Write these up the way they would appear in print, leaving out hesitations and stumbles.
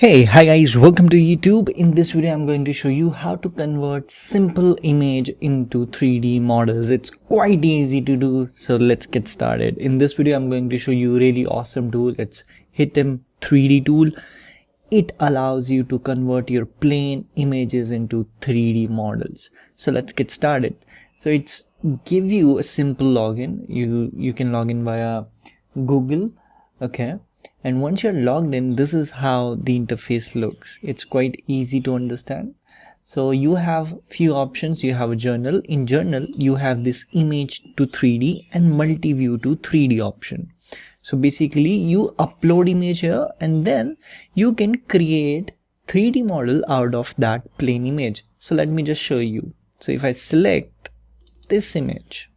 Hi guys, welcome to YouTube. In this video, I'm going to show you how to convert simple image into 3D models. It's quite easy to do, so let's get started. In this video, I'm going to show you a really awesome tool. It's Hiitem3D tool. It allows you to convert your plain images into 3D models. So let's get started. So it's give you a simple login. You can log in via Google, okay? And once you're logged in, this is how the interface looks. It's quite easy to understand. So you have few options. You have a journal. In journal, you have this image to 3D and multi-view to 3D option. So basically you upload image here and then you can create 3D model out of that plain image. So let me just show you. So if I select this image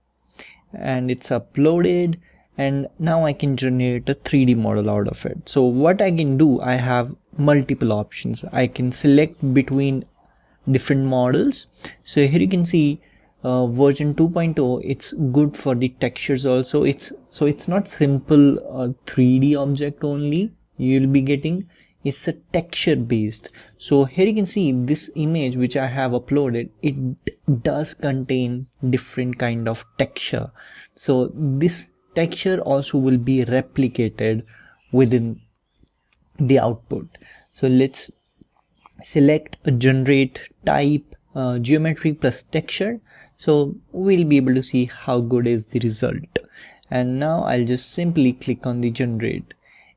and it's uploaded, and now I can generate a 3D model out of it. So what I can do, I have multiple options. I can select between different models. So here you can see version 2.0, it's good for the textures also. It's not simple 3D object only you'll be getting. It's a texture based. So here you can see this image which I have uploaded, it does contain different kind of texture. So this texture also will be replicated within the output. So let's select a generate type geometry plus texture. So we'll be able to see how good is the result. And now I'll just simply click on the generate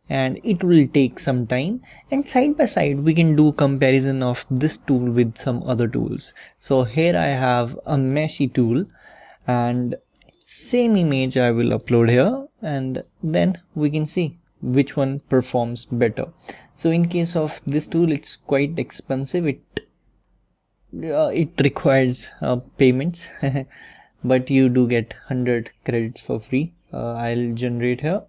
and it will take some time, and side by side we can do comparison of this tool with some other tools. So here I have a meshy tool and same image I will upload here, and then we can see which one performs better. So in case of this tool, it's quite expensive. It requires payments, but you do get 100 credits for free. I'll generate here.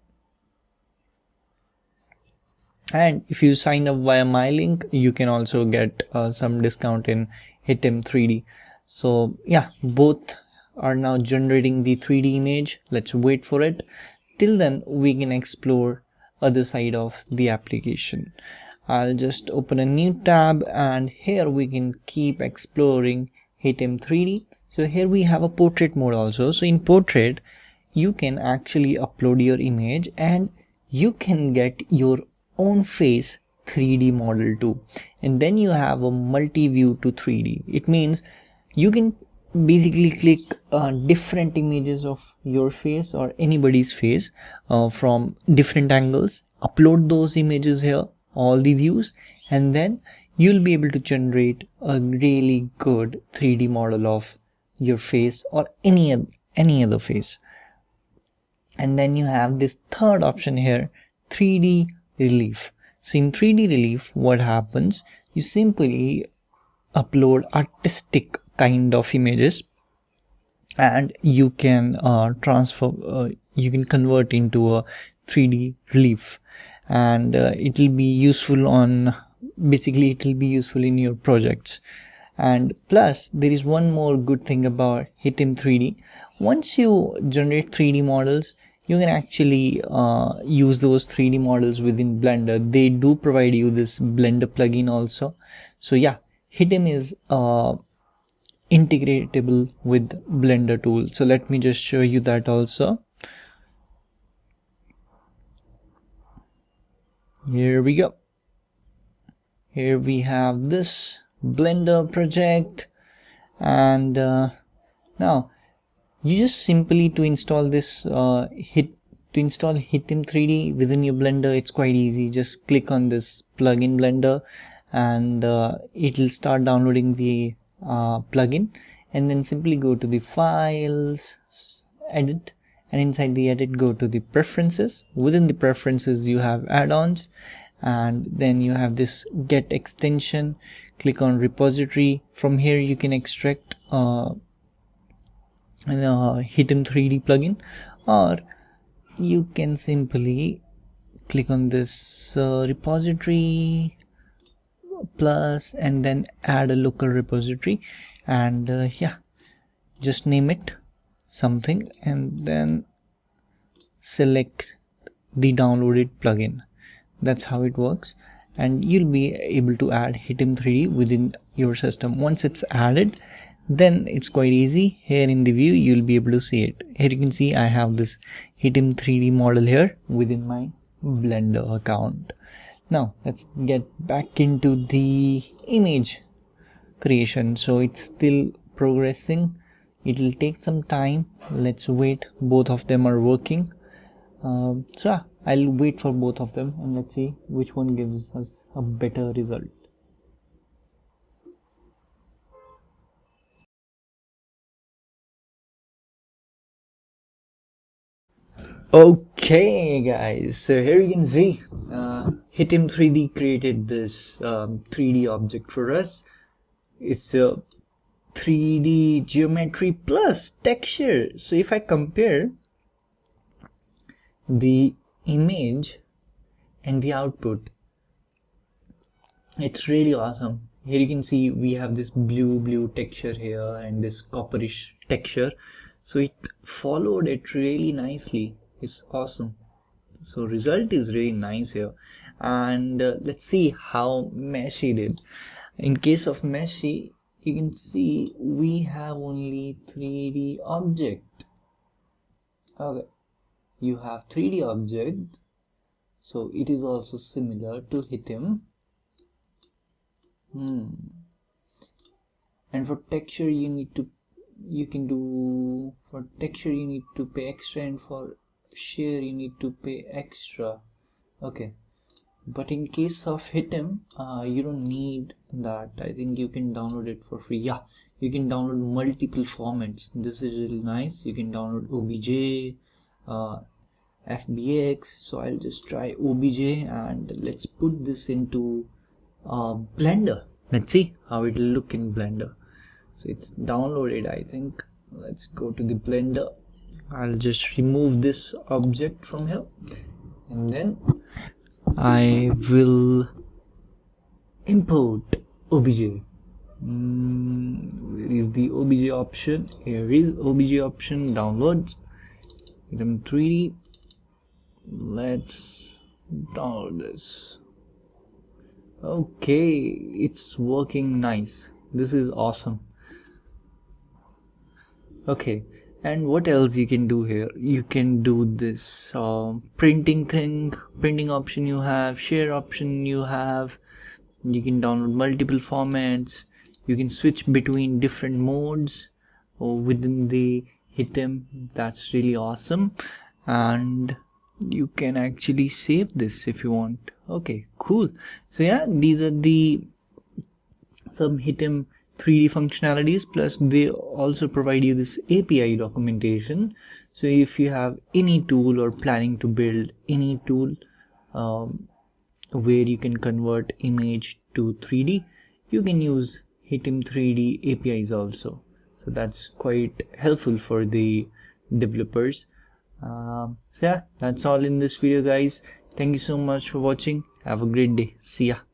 And if you sign up via my link, you can also get some discount in Hiitem3D. So yeah, both are now generating the 3D image. Let's wait for it. Till then, we can explore other side of the application. I'll just open a new tab and here we can keep exploring Hiitem3D. So here we have a portrait mode also. So in portrait, you can actually upload your image and you can get your own face 3D model too. And then you have a multi-view to 3D. It means you can basically click different images of your face or anybody's face from different angles, upload those images here, all the views, and then you'll be able to generate a really good 3D model of your face or any other face. And then you have this third option here, 3D relief. So in 3D relief, what happens, you simply upload artistic kind of images and you can you can convert into a 3D relief, and it will be useful on basically it will be useful in your projects. And plus there is one more good thing about Hiitem3D. Once you generate 3D models, you can actually use those 3D models within Blender. They do provide you this Blender plugin also. So yeah, Hiitem is integratable with Blender tool. So let me just show you that also. Here we go. Here we have this Blender project, and now you just simply to install this Hiitem3D within your Blender. It's quite easy. Just click on this plugin Blender and it will start downloading the plugin, and then simply go to the files, edit, and inside the edit go to the preferences. Within the preferences you have add-ons, and then you have this get extension. Click on repository. From here you can extract Hiitem3D plugin, or you can simply click on this repository plus and then add a local repository, and yeah, just name it something and then select the downloaded plugin. That's how it works. and you'll be able to add Hiitem3D within your system. Once it's added, then it's quite easy. Here in the view, you'll be able to see it. Here you can see I have this Hiitem3D model here within my Blender account. Now let's get back into the image creation. So it's still progressing. It'll take some time. Let's wait. Both of them are working. So yeah, I'll wait for both of them and let's see which one gives us a better result. Okay guys, so here you can see Hiitem3D created this 3D object for us. It's a 3D geometry plus texture. So if I compare the image and the output, it's really awesome. Here you can see we have this blue texture here and this copperish texture, so it followed it really nicely. It's awesome. So result is really nice here. And let's see how meshy did. In case of meshy, you can see we have only 3D object. Okay, you have 3D object, so it is also similar to Hiitem. And for texture you can do for texture you need to pay extra, and for share you need to pay extra. Okay, but in case of Hiitem, you don't need that. I think you can download it for free. Yeah, you can download multiple formats. This is really nice. You can download OBJ, FBX. So I'll just try OBJ and let's put this into Blender. Let's see how it will look in Blender. So it's downloaded, I think. Let's go to the Blender. I'll just remove this object from here and then I will import OBJ. Where is the OBJ option? Here is OBJ option, downloads, Hiitem3D. Let's download this. Okay, it's working nice. This is awesome. Okay, and what else you can do here? You can do this printing option you have, share option you have. You can download multiple formats. You can switch between different modes within the Hiitem. That's really awesome. And you can actually save this if you want. Okay, cool. So yeah, these are the some Hiitem 3D functionalities, plus they also provide you this API documentation. So if you have any tool or planning to build any tool where you can convert image to 3D, you can use Hiitem3D APIs also. So that's quite helpful for the developers. So yeah, that's all in this video guys. Thank you so much for watching. Have a great day. See ya.